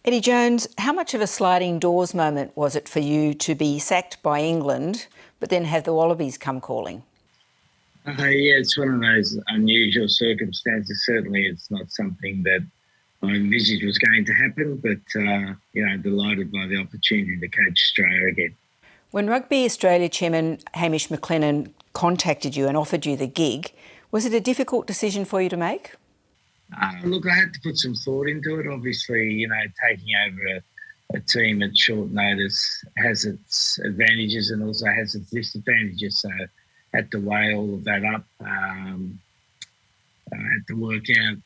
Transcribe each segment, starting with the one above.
Eddie Jones, how much of a sliding doors moment was it for you to be sacked by England but then have the Wallabies come calling? Yeah, it's one of those unusual circumstances. Certainly it's not something that I envisaged was going to happen, but, delighted by the opportunity to coach Australia again. When Rugby Australia Chairman Hamish McLennan contacted you and offered you the gig, was it a difficult decision for you to make? Look, I had to put some thought into it. Obviously, taking over a team at short notice has its advantages and also has its disadvantages. So I had to weigh all of that up. I had to work out,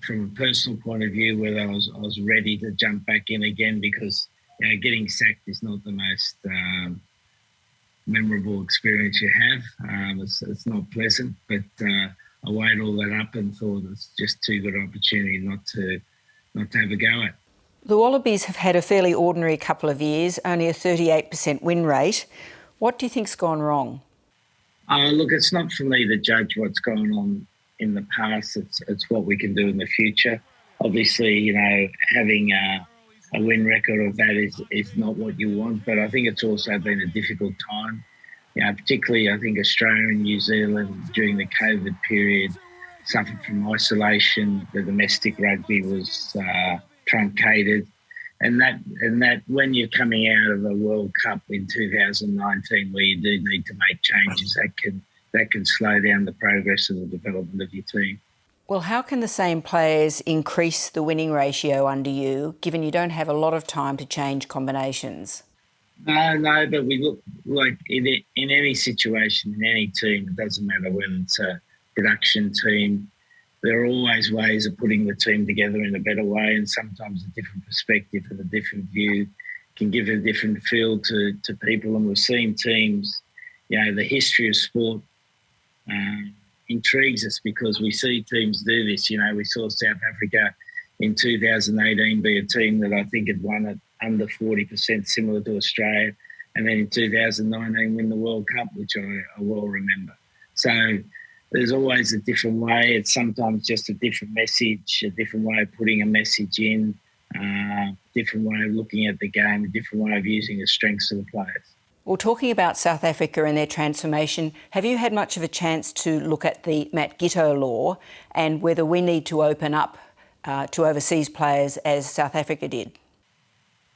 from a personal point of view, whether I was ready to jump back in again because, getting sacked is not the most memorable experience you have. It's not pleasant, but I weighed all that up and thought it's just too good an opportunity not to have a go at. The Wallabies have had a fairly ordinary couple of years, only a 38% win rate. What do you think's gone wrong? Look, it's not for me to judge what's gone on in the past. It's what we can do in the future. Obviously, having a win record of that is not what you want, but I think it's also been a difficult time. Particularly I think Australia and New Zealand during the COVID period suffered from isolation. The domestic rugby was truncated. And that when you're coming out of a World Cup in 2019 where you do need to make changes, that can slow down the progress of the development of your team. Well, how can the same players increase the winning ratio under you, given you don't have a lot of time to change combinations? No, but we look like in any situation, in any team, it doesn't matter whether it's a production team, there are always ways of putting the team together in a better way, and sometimes a different perspective and a different view can give a different feel to people. And we've seen teams, the history of sport intrigues us because we see teams do this. We saw South Africa in 2018 be a team that I think had won at under 40%, similar to Australia, and then in 2019 win the World Cup, which I well remember. So there's always a different way. It's sometimes just a different message, a different way of putting a message in, different way of looking at the game, a different way of using the strengths of the players. Well, talking about South Africa and their transformation, have you had much of a chance to look at the Matt Giteau law and whether we need to open up to overseas players as South Africa did?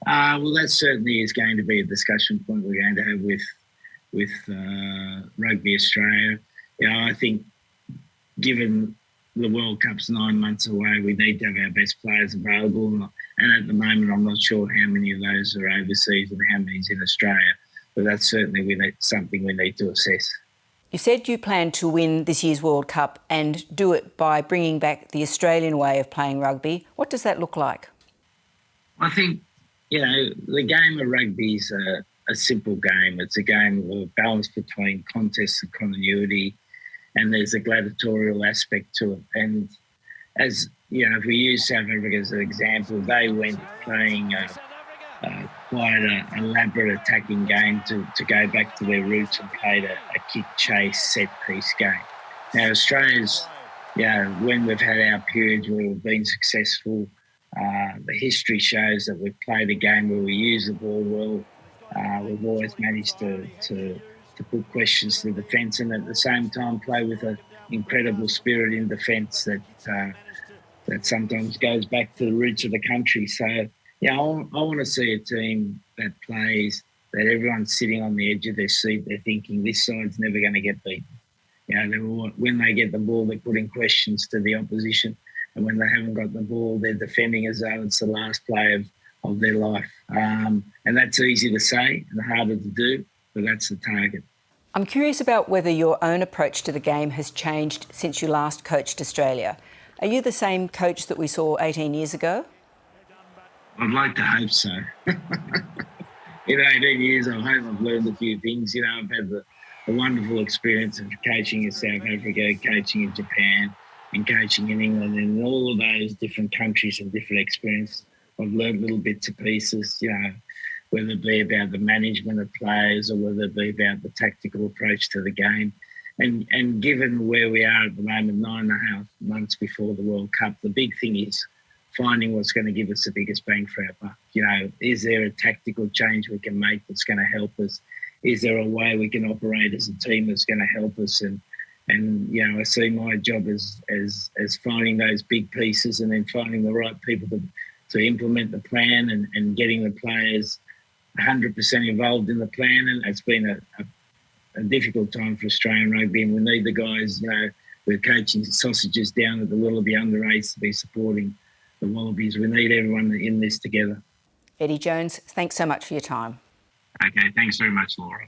Well, that certainly is going to be a discussion point we're going to have with Rugby Australia. I think given the World Cup's 9 months away, we need to have our best players available. And at the moment, I'm not sure how many of those are overseas and how many's in Australia. But that's certainly something we need to assess. You said you plan to win this year's World Cup and do it by bringing back the Australian way of playing rugby. What does that look like? I think, the game of rugby is a simple game. It's a game of a balance between contest and continuity, and there's a gladiatorial aspect to it. And as, if we use South Africa as an example, they went playing quite an elaborate attacking game to go back to their roots and played a kick, chase, set-piece game. Now, Australia's, when we've had our periods where we've been successful, the history shows that we've played a game where we use the ball well. We've always managed to put questions to the defence and at the same time play with an incredible spirit in defence that sometimes goes back to the roots of the country. So, I want to see a team that plays, that everyone's sitting on the edge of their seat. They're thinking this side's never going to get beaten. When they get the ball, they're putting questions to the opposition. And when they haven't got the ball, they're defending as though it's the last play of their life. And that's easy to say and harder to do, but that's the target. I'm curious about whether your own approach to the game has changed since you last coached Australia. Are you the same coach that we saw 18 years ago? I'd like to hope so. In 18 years, I hope I've learned a few things. I've had the wonderful experience of coaching in South Africa, coaching in Japan, and coaching in England, and in all of those different countries and different experiences, I've learned little bits and pieces, whether it be about the management of players or whether it be about the tactical approach to the game. And given where we are at the moment, 9.5 months before the World Cup, the big thing is finding what's going to give us the biggest bang for our buck. You know, is there a tactical change we can make that's going to help us? Is there a way we can operate as a team that's going to help us? And you know, I see my job as finding those big pieces and then finding the right people to implement the plan and getting the players 100% involved in the plan. And it's been a difficult time for Australian rugby, and we need the guys, you know, we're coaching sausages down at the Wallaby under-8s to be supporting the Wallabies. We need everyone in this together. Eddie Jones, thanks so much for your time. Okay, thanks very much, Laura.